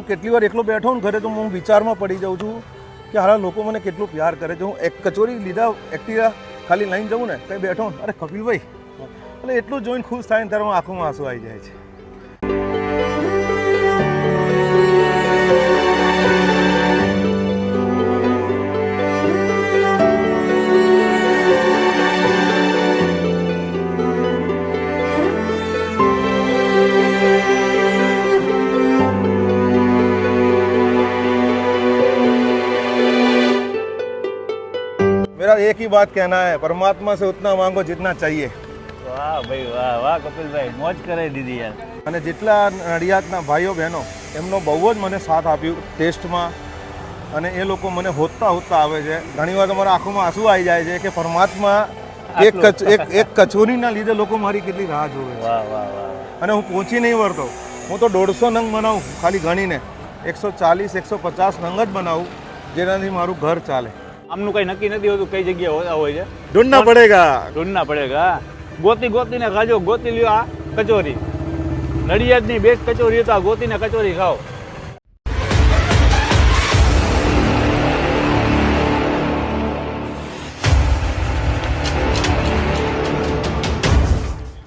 કેટલી વાર એકલો બેઠો ને ઘરે તો હું વિચારમાં પડી જાઉં છું કે હારા લોકો મને કેટલું પ્યાર કરે છે. હું એક કચોરી લીધા એક્ટિવા ખાલી લઈને જવું ને કંઈ બેઠો ને, અરે કપિલભાઈ, એટલે એટલું જોઈને ખુશ થાય ને ત્યારે આંખોમાં આંસુ આવી જાય છે. मेरा एक ही बात कहना है, परमात्मा से उतना मांगो जितना चाहिए. વાહ ભાઈ વાહ, વાહ કપિલભાઈ, મોજ કરાવી દીધી યાર. અને જેટલા નડિયાદના ભાઈઓ બહેનો એમનો બહુ જ મને સાથ આપ્યું ટેસ્ટમાં, અને એ લોકો મને હોતતા આવે છે. ઘણીવાર તમારા આંખોમાં આંસુ આવી જાય છે કે પરમાત્મા એક કચોરીના લીધે લોકો મારી કેટલી રાહ જોવે છે. વાહ વાહ વાહ. અને હું પહોંચી નહીં વળતો. હું તો 150 નંગ બનાવું ખાલી ગણીને, 140 150 નંગ જ બનાવું, જેનાથી મારું ઘર ચાલે. આમનું કઈ નક્કી નથી હોતું કઈ જગ્યાએ હોતા હોય છે. ઢૂંઢના પડેગા. ઢૂંઢના પડેગા. ગોતીને ખાજો, ગોતી લ્યો આ કચોરી. નડિયાદની બેસ્ટ કચોરી તો આ ગોતીને કચોરી ખાઓ.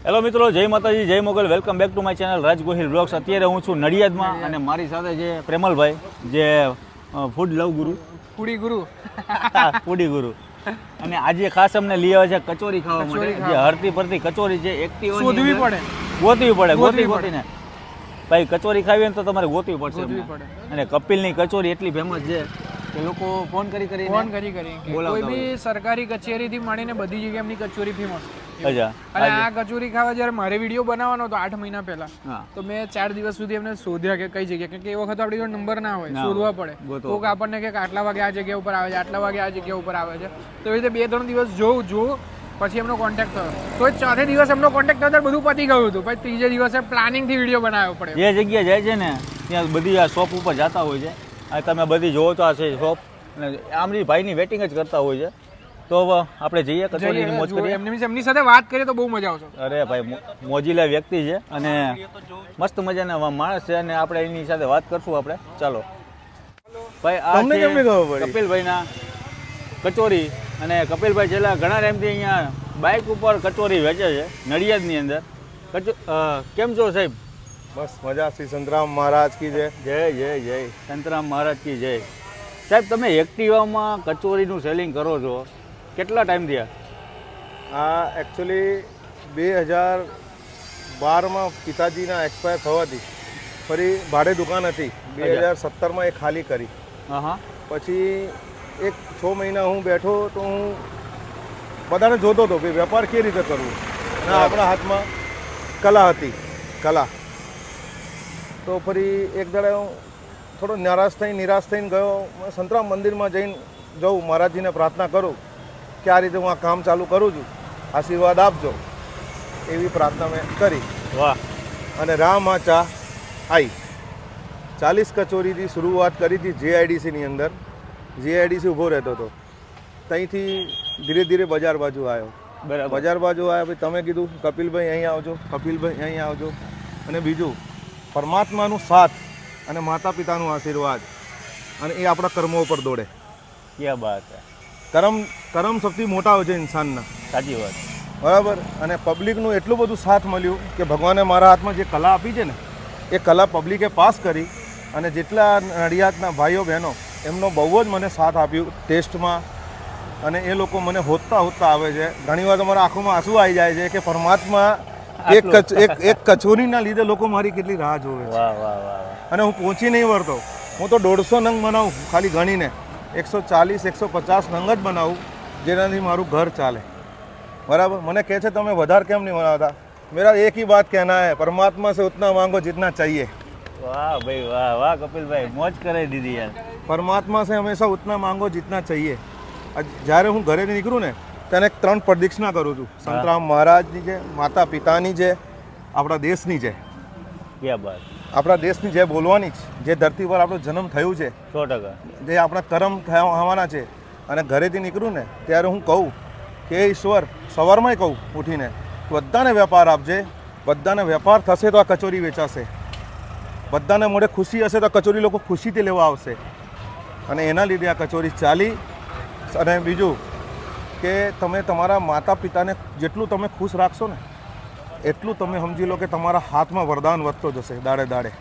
હેલો મિત્રો, જય માતાજી, જય Mogal. Welcome back to my channel Raj Gohil blogs. અત્યારે હું છું નડિયાદમાં અને મારી સાથે છે પ્રેમલભાઈ, જે ફૂડ લવ ગુરુ, ફૂડી ગુરુ. અને આજે ખાસ અમને લઈ આવે છે કચોરી ખાવા માટે. જે હરતી પરતી કચોરી છે, એક્ટિવા ગોતવી પડે, ગોતીને ભાઈ કચોરી ખાવી હોય ને તો તમારે ગોતવી પડશે. અને કપિલની કચોરી એટલી ફેમસ છે કે લોકો ફોન કરી કોઈ બી સરકારી કચેરીથી માંડીને બધી જગ્યાએ એમની કચોરી ફેમસ. અચ્છા. અને આ કચોરી ખાવા જ્યારે મારે વિડીયો બનાવવાનો હતો 8 મહિના પહેલા, તો મેં 4 દિવસ સુધી એમને શોધ્યા કે કઈ જગ્યા, કારણ કે એ વખત આપણી જોડે નંબર ના હોય, શોધવા પડે. કોઈક આપણને કે આટલા વાગે આ જગ્યા ઉપર આવે છે, આટલા વાગે આ જગ્યા ઉપર આવે છે. તો એ રીતે 2-3 દિવસ જોઉં પછી એમનો કોન્ટેક્ટ થયો. તો એ ચોથે દિવસ એમનો કોન્ટેક્ટ થયો, બધું પતી ગયું હતું. પછી ત્રીજે દિવસે પ્લાનિંગથી વિડીયો બનાવવો પડે. જે જગ્યા જાય છે ને ત્યાં બધી આ શોપ ઉપર જતા હોય છે. આ તમે બધી જોવો તો આ છે શોપ, અને આમરી ભાઈની વેટિંગ જ કરતા હોય છે. તો આપણે જઈએ કચોરીની મોજ કરીએ. એમની સાથે વાત કરીએ તો બહુ મજા આવશે. અરે ભાઈ, મોજીલા વ્યક્તિ છે અને મસ્ત મજાના માણસ છે, અને આપણે એની સાથે વાત કરશું આપણે. ચાલો ભાઈ, આ છે કપિલભાઈના કચોરી. અને કપિલભાઈ છેલ્લા ઘણા ટાઈમથી અહીંયા બાઇક ઉપર કચોરી વેચે છે નડિયાદની અંદર. કેમ છો સાહેબ? બસ મજા. શ્રી સંતરામ મહારાજ કી જય. જય જય જય સંતરામ મહારાજ કી જય. સાહેબ, તમે એક્ટિવામાં કચોરીનું સેલિંગ કરો છો, કેટલા ટાઈમ થયા? આ એકચ્યુઅલી 2012માં પિતાજીના એક્સપાયર થવાથી ફરી ભાડે દુકાન હતી. 2017માં એ ખાલી કરી. પછી 6 મહિના હું બેઠો તો હું બધાને જોતો હતો કે વેપાર કેવી રીતે કરવું, અને આપણા હાથમાં કલા હતી, કલા. તો ફરી એક દાડે હું થોડો નિરાશ થઈને ગયો. સંતરામ મંદિરમાં જઈને જઉં, મહારાજજીને પ્રાર્થના કરું કે આ રીતે હું આ કામ ચાલુ કરું છું, આશીર્વાદ આપજો, એવી પ્રાર્થના મેં કરી. વાહ. અને રામ આ ચા આવી 40 કચોરીથી શરૂઆત કરી હતી JIDCની અંદર. JIDC ઊભો રહેતો હતો, ત્યાંથી ધીરે ધીરે બજાર બાજુ આવ્યો. બરાબર. બજાર બાજુ આવ્યા પછી તમે કીધું કપિલભાઈ અહીં આવજો, કપિલભાઈ અહીં આવજો. અને બીજું પરમાત્માનું સાથ અને માતા પિતાનું આશીર્વાદ, અને એ આપણા કર્મો ઉપર દોડે. ક્યાં બાત છે. કર્મ સૌથી મોટા હોય છે ઇન્સાનના. સાચી વાત. બરાબર. અને પબ્લિકનું એટલું બધું સાથ મળ્યું કે ભગવાને મારા હાથમાં જે કલા આપી છે ને, એ કલા પબ્લિકે પાસ કરી. અને જેટલા નડિયાદના ભાઈઓ બહેનો એમનો બહુ જ મને સાથ આપ્યું ટેસ્ટમાં, અને એ લોકો મને હોતતા આવે છે. ઘણીવાર તમારા આંખોમાં આંસુ આવી જાય છે કે પરમાત્મા એક કચોરીના લીધે લોકો મારી કેટલી રાહ જોવે છે. અને હું પહોંચી નહીં વળતો. હું તો 150 નંગ બનાવું ખાલી ગણીને, 140 150 નંગ જ બનાવું, જેનાથી મારું ઘર ચાલે. બરાબર. મને કહે છે તમે વધારે કેમ નહીં બનાવતા? मेरा एक ही बात कहना है, परमात्मा से उतना मांगो जितना चाहिए. वाह भाई वाह, वाह कपिलભાઈ, મોજ કરાવી દીધી યાર. પરમાત્મા સે હંમેશા ઉતના માંગો જીતના चाहिए. જ્યારે હું ઘરેથી નીકળું ને તેને 3 પ્રદક્ષિણા કરું છું. સંતરામ મહારાજની છે, માતા પિતાની છે, આપણા દેશની છે. ક્યાં બાત. આપણા દેશની જે બોલવાની જે ધરતી પર આપણો જન્મ થયું છે, 100%, જે આપણા કર્મ થવાના છે. અને ઘરેથી નીકળું ને ત્યારે હું કહું કે ઈશ્વર, સવારમાં કહું ઉઠીને, બધાને વેપાર આપજે, બધાને વેપાર થશે તો આ કચોરી વેચાશે. બધાને મોઢે ખુશી હશે તો કચોરી લોકો ખુશીથી લેવા આવશે અને એના લીધે આ કચોરી ચાલી. અને બીજું કે તમે તમારા માતા પિતાને જેટલું તમે ખુશ રાખશો ને એટલું તમે સમજી લો કે તમારા હાથમાં વરદાન વધતો જશે દાડે દાડે.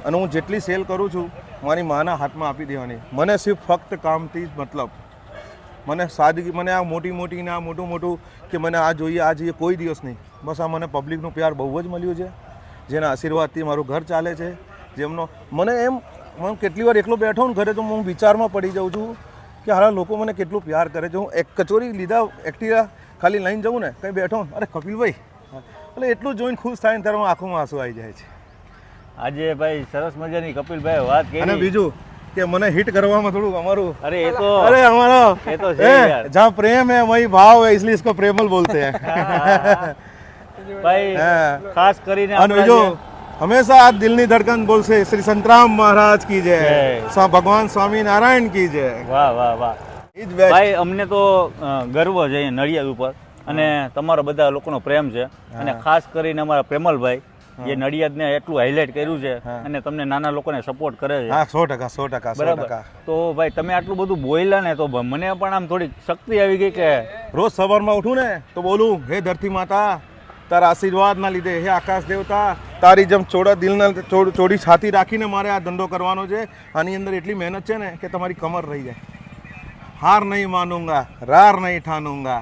અને હું જેટલી સેલ કરું છું મારી માના હાથમાં આપી દેવાની. મને સિર્ફ ફક્ત કામથી જ મતલબ, મને સાદગી, મને આ મોટી ને આ મોટું કે મને આ જોઈએ આ જોઈએ કોઈ દિવસ નહીં. બસ આ મને પબ્લિકનું પ્યાર બહુ જ મળ્યું છે, જેના આશીર્વાદથી મારું ઘર ચાલે છે. જેમનો મને એમ, હું કેટલી વાર એકલો બેઠો ને ઘરે તો હું વિચારમાં પડી જાઉં છું કે હારા લોકો મને કેટલું પ્યાર કરે છે. હું એક કચોરી લીધા એક્ટિવા ખાલી લઈને જાઉં ને કંઈ બેઠો અરે કપિલભાઈ એટલે એટલું જોઈને ખુશ થાય ને ત્યારે આંખોમાં આંસુ આવી જાય છે. આજે ભાઈ સરસ મજાની કપિલભાઈ વાત કરી. અને બીજું કે મને હિટ કરવામાં થોડું અમારું અરે અમારો એ તો છે યાર, જहाँ प्रेम है वही भाव है इसलिए इसको प्रेमल बोलते हैं. ભાઈ ખાસ કરીને અને બીજું હંમેશા આ દિલની ધડકન બોલશે શ્રી સંતરામ મહારાજ કી જય, ભગવાન સ્વામી નારાયણ કી જય. વાહ વાહ વાહ ભાઈ, અમને તો ગર્વ છે અહીંયા નડિયાદ ઉપર અને તમારો બધા લોકોનો પ્રેમ છે. અને ખાસ કરીને અમારા પ્રેમલભાઈ જે નડિયાદને એટલું હાઇલાઇટ કર્યું છે અને તમને નાના લોકોને સપોર્ટ કરે છે. હા 100%. બરાબર. તો ભાઈ તમે આટલું બધું બોલ્યા ને તો મને પણ આમ થોડી શક્તિ આવી ગઈ કે રોજ સવારમાં ઉઠું ને તો બોલું હે ધરતી માતા તારા આશીર્વાદના લીધે, હે આકાશ દેવતા તારી જેમ ચોડા દિલના ચોડી છાતી રાખીને મારે આ ધંધો કરવાનો છે. આની અંદર એટલી મહેનત છે ને કે તમારી કમર રહી જાય. હાર નહીં માનूंगा, રાર નહીં ઠાનूंगा,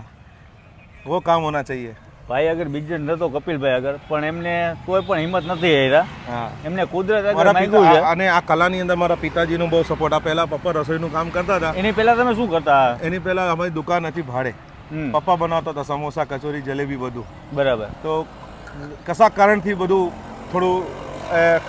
वो काम होना चाहिए. ભાઈ અગર બિઝનેસ નતો કપિલભાઈ અગર પણ એમને કોઈ પણ હિંમત નથી આવ્યા. એમને કુદરત આગળ માંગ્યું છે. અને આ કલાની અંદર મારા પિતાજીનો બહુ સપોર્ટ. આ પહેલા પપ્પા રસોઈનું કામ કરતા હતા. એની પહેલા તમે શું કરતા? એની પહેલા અમારી દુકાન હતી ભાડે. પપ્પા બનાવતા હતા સમોસા, કચોરી, જલેબી બધું. બરાબર. તો કશા કારણથી બધું થોડું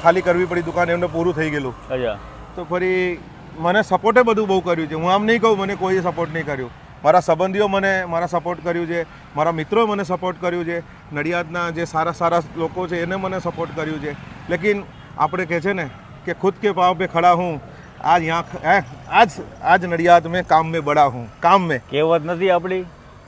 ખાલી કરવી પડી દુકાન, એમને પૂરું થઈ ગયેલું. અચ્છા. તો ફરી મને સપોર્ટે બધું બહુ કર્યું છે. હું આમ નહીં કહું મને કોઈએ સપોર્ટ નહીં કર્યું. મારા સંબંધીઓ મને મારા સપોર્ટ કર્યું છે, મારા મિત્રોએ મને સપોર્ટ કર્યું છે, નડિયાદના જે સારા લોકો છે એને મને સપોર્ટ કર્યું છે. લેકિન આપણે કહે છે ને કે ખુદ કે પાँव पे खड़ा हूँ आज नडियाद में काम में बड़ा हूँ. काम में કહેવત નથી આપણી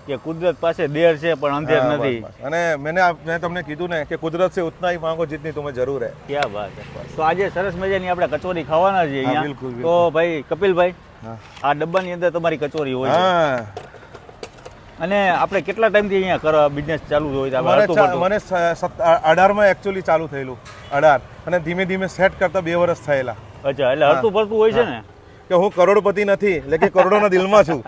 કે કુદરત પાસે દેર છે પણ અંધેર નથી. અને મેં તમને કીધું ને કે કુદરત से उतना ही मांगो जितनी तुम्हें जरूर है. ક્યાં વાત છે. તો આજે સરસ મજાની આપણે કચોરી ખાવાના છે અહીંયા. બિલકુલ. તો ભાઈ કપિલભાઈ આ ડબ્બાની અંદર તમારી કચોરી હોય છે. અને આપણે કેટલા ટાઈમથી અહીંયા કરવા બિઝનેસ ચાલુ હોય? મને 18માં એકચ્યુઅલી ચાલુ થયેલું 18 અને ધીમે ધીમે સેટ કરતા 2 વર્ષ થયેલા. અચ્છા, એટલે હરતું ફરતું હોય છે ને કે હું કરોડપતિ નથી, લેકિન કરોડોના દિલમાં છું.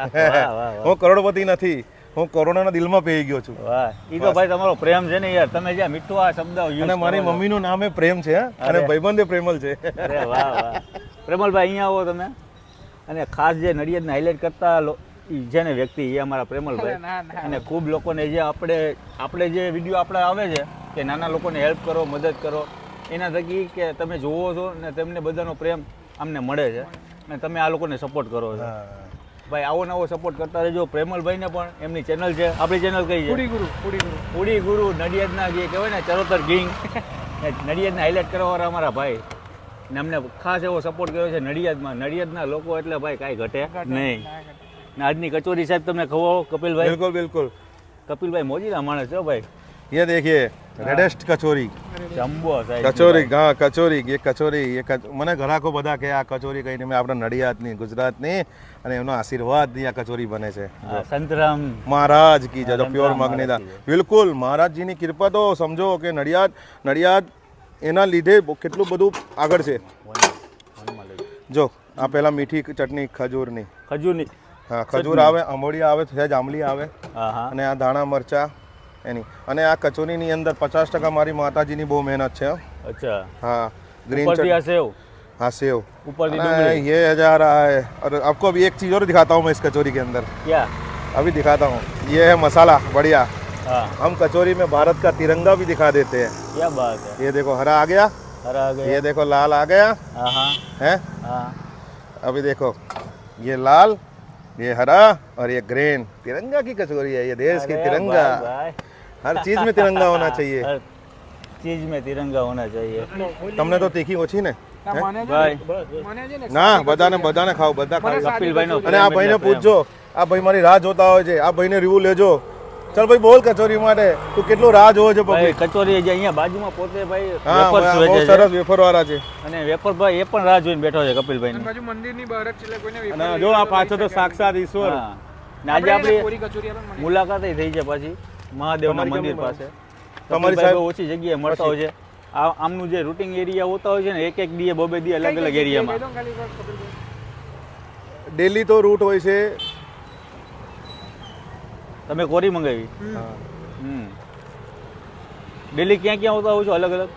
હું કરોડપતિ નથી, હું કરોડોના દિલમાં પેઈ ગયો છું. વાહ, ઈ તો ભાઈ તમારો પ્રેમ છે ને યાર. તમે જ્યાં મીઠું આ શબ્દ યુઝ અને મારી મમ્મીનું નામ એ પ્રેમ છે અને ભાઈબંધે પ્રેમલ છે. અરે વાહ વાહ. પ્રેમલભાઈ અહીંયા આવો તમે. અને ખાસ જે નડિયાદને હાઇલાઇટ કરતા છે ને વ્યક્તિ એ અમારા પ્રેમલભાઈ. અને ખૂબ લોકોને જે આપણે જે વિડીયો આપણે આવે છે કે નાના લોકોને હેલ્પ કરો, મદદ કરો, એના થકી કે તમે જોવો છો ને તેમને બધાનો પ્રેમ અમને મળે છે અને તમે આ લોકોને સપોર્ટ કરો છો. ભાઈ આવો નવો સપોર્ટ કરતા રહેજો. પ્રેમલભાઈને પણ એમની ચેનલ છે. આપણી ચેનલ કઈ છે? ફૂડી ગુરુ. નડિયાદના જે કહેવાય ને ચરોતર ગિંગ, નડિયાદને હાઇલાઇટ કરવાવાળા અમારા ભાઈ ને અમને ખાસ એવો સપોર્ટ કર્યો છે નડિયાદમાં. નડિયાદના લોકો એટલે ભાઈ કાંઈ ઘટે નહીં. ને આજની કચોરી સાહેબ તમને ખવો કપિલભાઈ? બિલકુલ બિલકુલ. કપિલભાઈ મોજીલા માણસ છો ભાઈ. ये देखिए रेडेस्ट कचोरी, જમ્બો સાહેબ કચોરી. હા કચોરી. ये કચોરી મને ગ્રાહકો બધા કે આ કચોરી કહીને મેં આપણા નડિયાદની, ગુજરાતની અને એમનો આશીર્વાદની આ કચોરી બને છે. સંતરામ મહારાજ કી જય. પ્યોર મગનીદાર. બિલકુલ મારાજીની કૃપા તો સમજો કે નડિયાદ એના લીધે કેટલું બધું આગળ છે. જો આ પેલા મીઠી ચટણી ખજૂરની. હા ખજૂર આવે, આંબોડી આવે, સહેજ આમલી આવે અને આ દાણા મરચા એની. અને આ કચોરીની અંદર 50% મારી માતાજીની બહુ મહેનત છે. અચ્છા. हाँ ग्रीन ऊपर दिया सेव. हाँ सेव ऊपर दी डुंगली. ये जा रहा है. और आपको अभी एक चीज़ और दिखाता हूँ मैं इस कचौरी के अंदर. क्या? अभी दिखाता हूँ. ये है मसाला बढ़िया. हाँ. हम कचौरी में भारत का तिरंगा भी दिखा देते हैं. क्या बात है. ये देखो हरा आ गया. हरा आ गया. ये देखो लाल आ गया. है. अभी देखो ये लाल, ये हरा और ये ग्रीन. तिरंगा की कचौरी है ये. देश की तिरंगा. हर चीज में तिरंगा होना चाहिए. हर चीज में तिरंगा होना चाहिए. તમને તો તીખી ઓછી ને? ભાઈ ના બધાને ખાવ, બધા ખાવ. કપિલભાઈ નો અને આ ભાઈને પૂછજો, આ ભાઈ મારી રાહ જોતા હોય છે, આ ભાઈને રિવ્યુ લેજો ચાલ ભાઈ બોલ કચોરી માટે તું કેટલું રાહ જોવો છો ભાઈ પબ્લિક? કચોરી જે અહીંયા બાજુમાં પોતે ભાઈ હા વેફર્સ બહુ વેચે છે સરસ વેફર વાળા છે. અને વેફર ભાઈ એ પણ રાહ જોઈને બેઠો છે કપિલભાઈ અને બાજુ મંદિરની બહાર જ છે એટલે કોઈને વેપાર અને જો આ પાછળ તો સાક્ષાત ઈશ્વર. હા ને આજે આપણી કોરી કચોરી આપો મને. મુલાકાત થઈ છે પાછી મહાદેવના તમારી મંદિર કેમ પાસે તમારી કપિલભાઈ સાહેબ બહુ ઓછી જગ્યાએ મળતા હોય છે. આમનું જે રૂટિંગ એરિયા હોતા હોય છે ને એક દીએ બબે દી અલગ અલગ એરિયામાં. કહી દો ખાલી એક વાર કપિલભાઈ. ડેલી તો રૂટ હોય છે. તમે કોરી મંગાવી હા. ડેલી ક્યાં ક્યાં હોતા હોય છો અલગ અલગ?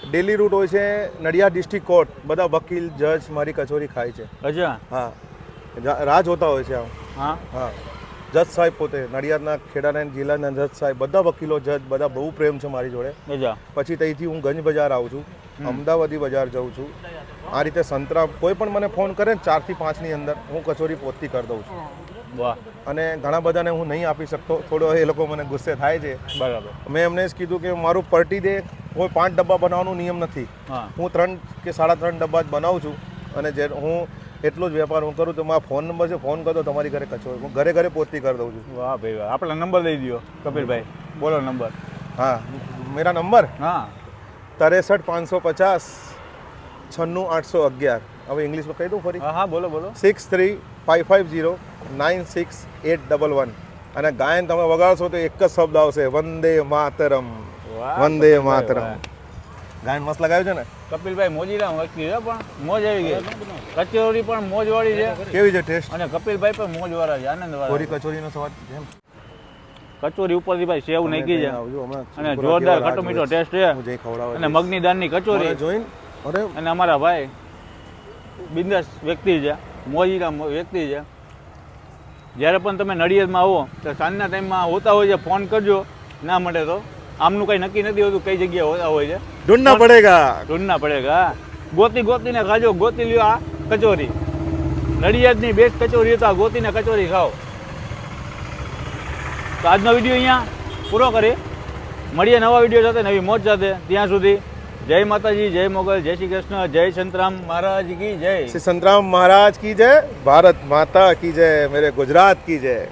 ડેલી રૂટ હોય છે નડિયાદ ડિસ્ટ્રિક્ટ કોર્ટ. બધા વકીલ જજ મારી કચોરી ખાય છે. અચ્છા હા રાજ હોતા હોય છે આમ. હા હા જજ સાહેબ પોતે નડિયાદના ખેડાના જિલ્લાના જજ સાહેબ બધા વકીલો જજ બધા બહુ પ્રેમ છે મારી જોડે. અચ્છા પછી ત્યાંથી હું ગંજ બજાર આવું છું, અમદાવાદી બજાર જાઉં છું. આ રીતે સંતરામ કોઈ પણ મને ફોન કરે ને 4 થી 5 ની અંદર હું કચોરી પોતથી કરી દઉં છું. વાહ અને ઘણા બધાને હું નહીં આપી શકતો, થોડો એ લોકો મને ગુસ્સે થાય છે. બરાબર. મેં એમને જ કીધું કે મારું પર્ટી ડે કોઈ 5 ડબ્બા બનાવવાનો નિયમ નથી. હા હું 3 કે 3.5 ડબ્બા જ બનાવું છું. અને જે હું એટલો જ વેપાર હું કરું તો મારા ફોન નંબર છે, ફોન કરતો તમારી ઘરે કચોરી હું ઘરે ઘરે પોતથી કરી દઉં છું. વાહ ભાઈ વાહ. આપણા નંબર દઈ દો કપિલભાઈ, બોલો નંબર. હા મેરા નંબર હા 63 550 96 811. હવે ઇંગ્લિશમાં કહી દઉં ફરી? હા હા બોલો બોલો. 63 550 96811. અને ગાયન તમે વગાડશો તો એક જ શબ્દ આવશે, વંદે માતરમ. વાહ, વંદે કપિલભાઈ, માતરમ. વાહ. ગાયન મસ્ત લગાવ્યું છે ને? કપિલભાઈ મોજીલા વ્યક્તિ છે પણ મોજ આવી ગઈ. કચોરી પણ મોજ વાળી છે કેવી છે ટેસ્ટ? અને કપિલભાઈ પણ મોજ વાળા છે, આનંદ કોરી વાળા. કચોરીનો સ્વાદ જેમ કચોરી ઉપરથી ભાઈ સેવ નાખી છે આવજો હમણાં. અને જોરદાર ખટો મીઠો ટેસ્ટ છે. હું જઈ ખવડાવવા અને મગની દાળની કચોરી જોઈને અરે અને અમારા ભાઈ બિંદાસ વ્યક્તિ છે, મોજીલા વ્યક્તિ છે. જ્યારે પણ તમે નડિયાદમાં આવો તો સાંજના ટાઈમમાં હોતા હોય છે ફોન કરજો, ના મળે તો. આમનું કંઈ નક્કી નથી હોતું કઈ જગ્યાએ હોતા હોય છે. ઢૂંઢના પડેગા. ઢૂંઢના પડેગા. ગોતીને ખાજો, ગોતી લ્યો આ કચોરી. નડિયાદની બેસ્ટ કચોરી તો આ ગોતીને કચોરી ખાઓ. તો આજનો વિડીયો અહીંયા પૂરો કરીએ. મળીએ નવા વિડીયો સાથે, નવી મોજ સાથે. ત્યાં સુધી જય માતાજી, જય મોગલ, જય શ્રી કૃષ્ણ, જય સંતરામ મહારાજ કી જય. શ્રી સંતરામ महाराज की जय, भारत माता की जय, मेरे गुजरात की जय.